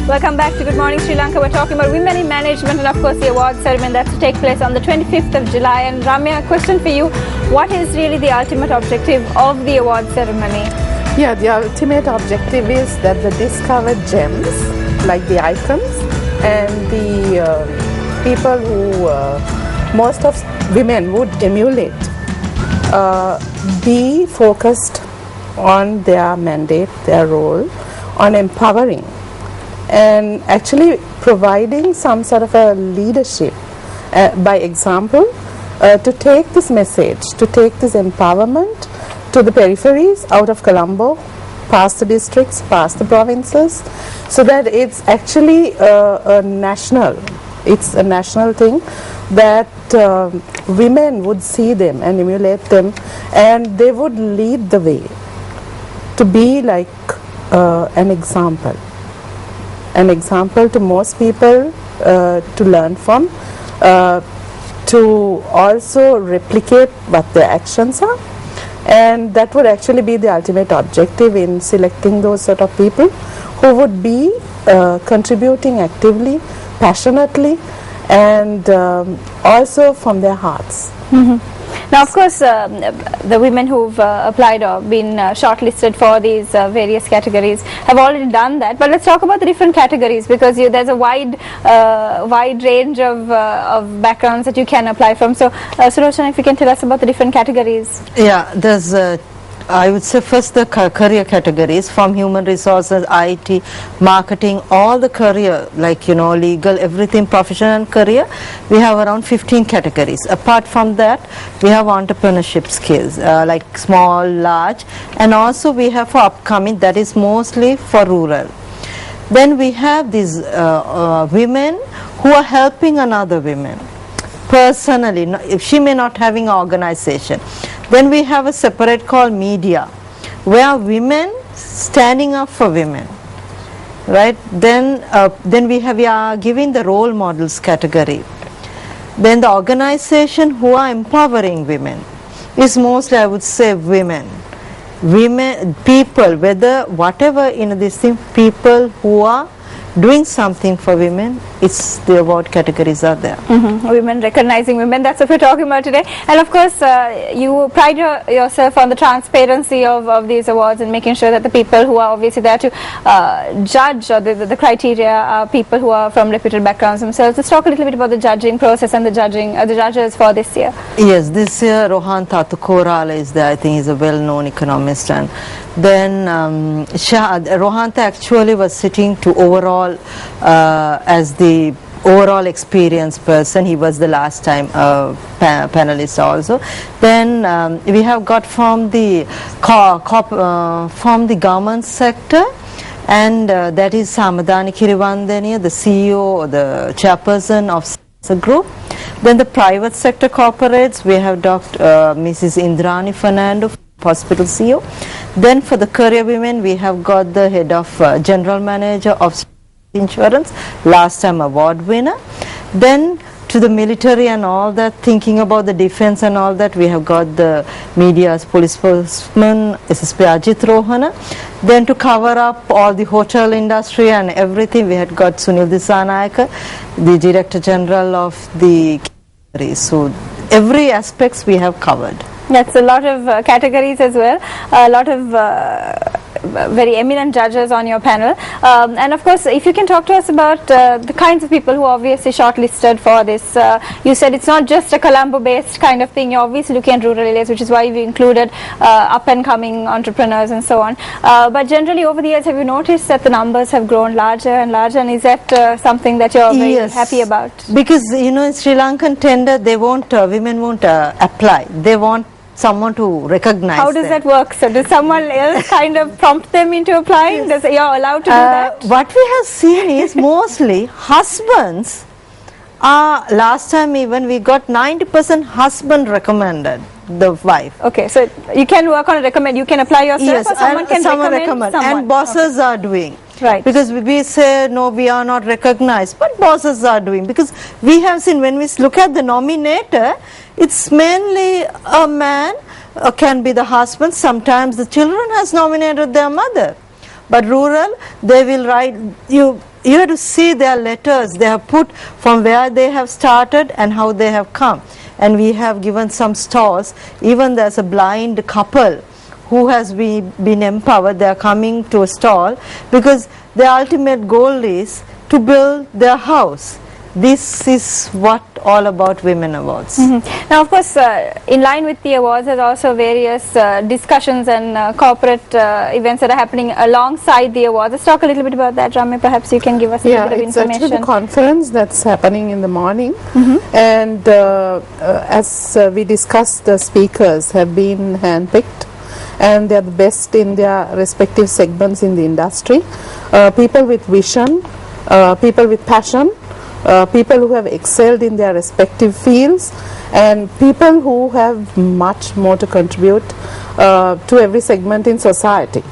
Welcome back to Good Morning Sri Lanka. We're talking about women in management and of course the award ceremony that's to take place on the 25th of July. And Ramya, a question for you. What is really the ultimate objective of the award ceremony? Yeah, the ultimate objective is that the discovered gems, like the icons and the people who most of women would emulate, be focused on their mandate, their role, on empowering and actually providing some sort of a leadership by example to take this message, to take this empowerment to the peripheries out of Colombo, past the districts, past the provinces, so that it's actually a national thing, that women would see them and emulate them, and they would lead the way to be like an example to most people to learn from, to also replicate what their actions are, and that would actually be the ultimate objective in selecting those sort of people who would be contributing actively, passionately, and also from their hearts. Mm-hmm. Now, of course, the women who've applied or been shortlisted for these various categories have already done that. But let's talk about the different categories, because there's a wide range of backgrounds that you can apply from. So, Sulochana, if you can tell us about the different categories. Yeah, there's I would say first the career categories, from human resources, IT, marketing, all the career, like legal, everything, professional and career. We have around 15 categories. Apart from that, we have entrepreneurship skills, like small, large, and also we have for upcoming, that is mostly for rural. Then we have these women who are helping another women personally, if she may not having an organization. Then we have a separate called media, where women standing up for women, right? Then we are giving the role models category. Then the organization who are empowering women is mostly, I would say, women, people, whatever in this thing, people who are doing something for women, it's the award categories are there. Mm-hmm. Women, recognizing women, that's what we're talking about today. And of course, you pride yourself on the transparency of these awards and making sure that the people who are obviously there to judge, or the criteria, are people who are from reputed backgrounds themselves. Let's talk a little bit about the judging process and the judges for this year. Yes, this year Rohan Tatukorala is there. I think he's a well-known economist, and then Rohanta actually was sitting to overall as the overall experienced person. He was the last time panelist also. Then we have got from the government sector, and that is Samadani Kirivandeniya, the CEO or the chairperson of the group. Then the private sector corporates, we have Mrs. Indrani Fernando, hospital CEO. Then for the career women, we have got the head of general manager of insurance, last time award winner. Then to the military and all that, thinking about the defense and all that, we have got the media's police spokesman, SSP Ajit Rohana. Then to cover up all the hotel industry and everything, we had got Sunil Disanayaka, the director general of the category. So every aspects we have covered. That's a lot of categories as well, a lot of very eminent judges on your panel, and of course, if you can talk to us about the kinds of people who are obviously shortlisted for this. You said it's not just a Colombo based kind of thing, you're obviously looking at rural areas, which is why we included up and coming entrepreneurs and so on, but generally over the years, have you noticed that the numbers have grown larger and larger, and is that something that you're very happy about? Because in Sri Lankan tender, they won't women won't apply, they want someone to recognize. How does that work? So does someone else kind of prompt them into applying? Yes. You're allowed to do that? What we have seen is mostly husbands are, last time even we got 90% husband recommended the wife. Okay, so you can work on a recommend, you can apply yourself, yes, or someone can recommend someone. And bosses are doing. Right. Because we say, no, we are not recognized, but bosses are doing. Because we have seen, when we look at the nominator, it's mainly a man, can be the husband, sometimes the children has nominated their mother. But rural, they will write, you you have to see their letters they have put from where they have started and how they have come. And we have given some stalls. Even there's a blind couple who has been empowered. They are coming to a stall because their ultimate goal is to build their house. This is what all about Women Awards. Now, of course, in line with the awards, there's also various discussions and corporate events that are happening alongside the awards. Let's talk a little bit about that, Ramya. Perhaps you can give us a little bit of information. It's actually the conference that's happening in the morning, and as we discussed, the speakers have been handpicked, and they're the best in their respective segments in the industry. People with vision, people with passion, people who have excelled in their respective fields, and people who have much more to contribute to every segment in society.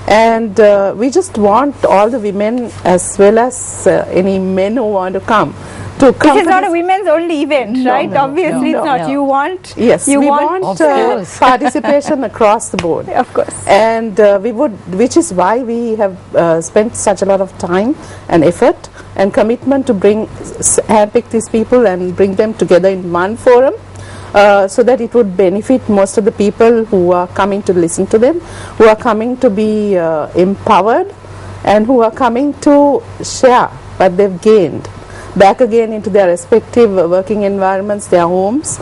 And we just want all the women as well as any men who want to come. This is not a women's only event, right? Obviously it's not. You want we want participation across the board. Of course. And we would, which is why we have spent such a lot of time and effort and commitment to handpick these people and bring them together in one forum, so that it would benefit most of the people who are coming to listen to them, who are coming to be empowered, and who are coming to share what they've gained back again into their respective working environments, their homes.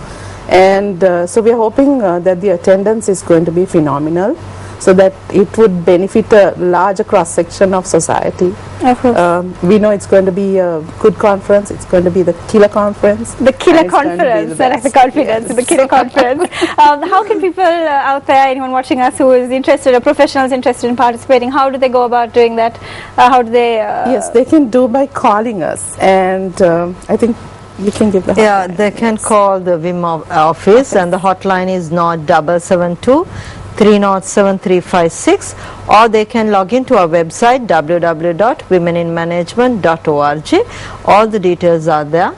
And so we are hoping that the attendance is going to be phenomenal, so that it would benefit a larger cross-section of society. Of course. We know it's going to be a good conference. It's going to be the killer conference. The killer conference, I like the confidence, the killer conference. How can people out there, anyone watching us who is interested or professionals interested in participating, how do they go about doing that? How do they... Yes, they can do by calling us, and I think you can give the hotline. Yeah, they can call the WIM office, and the hotline is 0772 307 356, or they can log into our website www.womeninmanagement.org. All the details are there.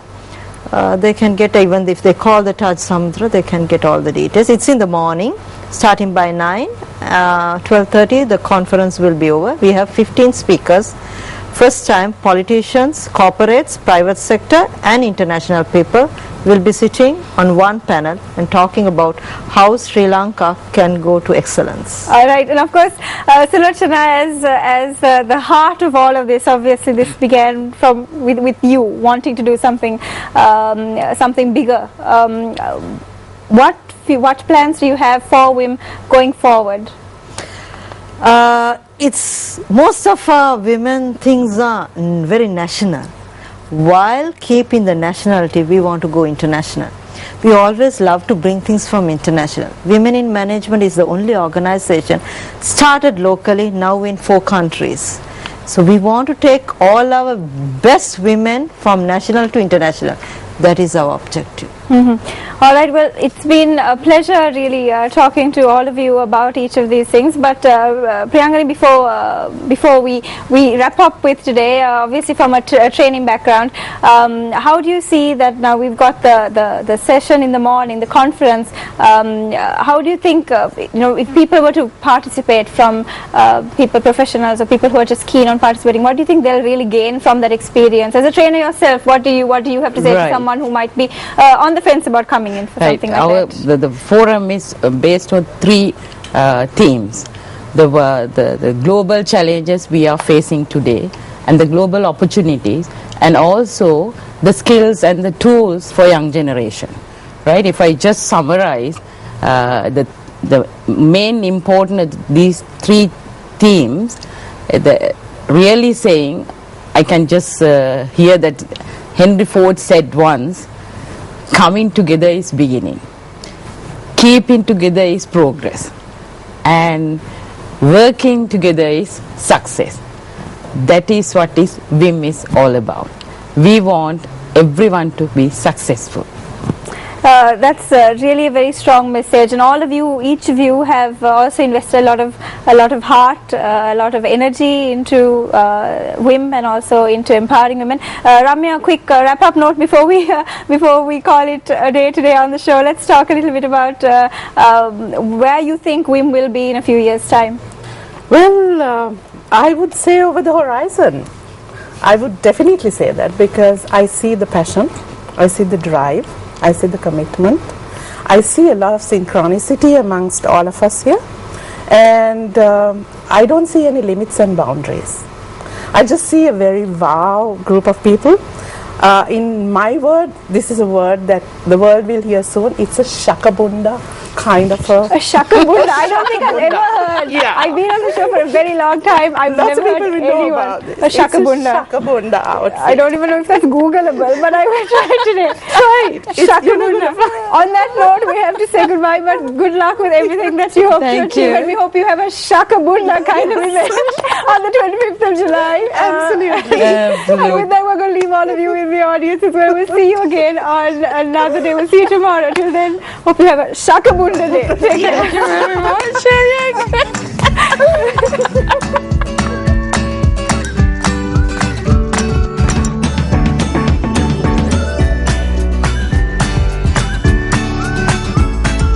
They can get, even if they call the Taj Samudra, they can get all the details. It's in the morning, starting by 9, 12:30 the conference will be over. We have 15 speakers. First time politicians, corporates, private sector and international people will be sitting on one panel and talking about how Sri Lanka can go to excellence. All right, and of course, Sulochana, as the heart of all of this, obviously this began with you wanting to do something bigger. What plans do you have for WIM going forward? It's most of our women things are very national. While keeping the nationality, we want to go international. We always love to bring things from international. Women in Management is the only organization started locally, now in 4 countries. So we want to take all our best women from national to international. That is our objective. All right, well, it's been a pleasure really talking to all of you about each of these things, but Priyangani, before we wrap up with today, obviously from a training background, how do you see that now we've got the session in the morning, the conference, how do you think, if people were to participate from people, professionals or people who are just keen on participating, what do you think they'll really gain from that experience? As a trainer yourself, what do you have to say to someone who might be on the fence about coming in for something like that? The forum is based on 3 themes. The global challenges we are facing today, and the global opportunities, and also the skills and the tools for young generation. Right? If I just summarize the main important of these 3 themes, really saying, I can just hear that Henry Ford said once, coming together is beginning, keeping together is progress, and working together is success. That is what WIM is all about. We want everyone to be successful. That's really a very strong message, and all of you, each of you, have also invested a lot of heart, a lot of energy into WIM and also into empowering women. Ramya, a quick wrap-up note before we call it a day today on the show. Let's talk a little bit about where you think WIM will be in a few years' time. Well, I would say over the horizon. I would definitely say that, because I see the passion, I see the drive, I see the commitment, I see a lot of synchronicity amongst all of us here, and I don't see any limits and boundaries. I just see a very wow group of people. In my word, this is a word that the world will hear soon. It's a shakabunda kind of A shakabunda. I don't think I've ever heard. Yeah. I've been on the show for a very long time. I've Lots never of people heard will know anyone. about this. A shakabunda. It's a shakabunda outfit. I don't even know if that's Googleable, but I will try today. Right. Shakabunda. On that note, we have to say goodbye, but good luck with everything that you hope to Thank achieve. you. And we hope you have a shakabunda kind of event on the 25th of July. Absolutely. And with that, we're going to leave all of you in the audience as well. We'll see you again on another day. We'll see you tomorrow. Till then, hope you have a shakabunda day. Take care. Thank you very much.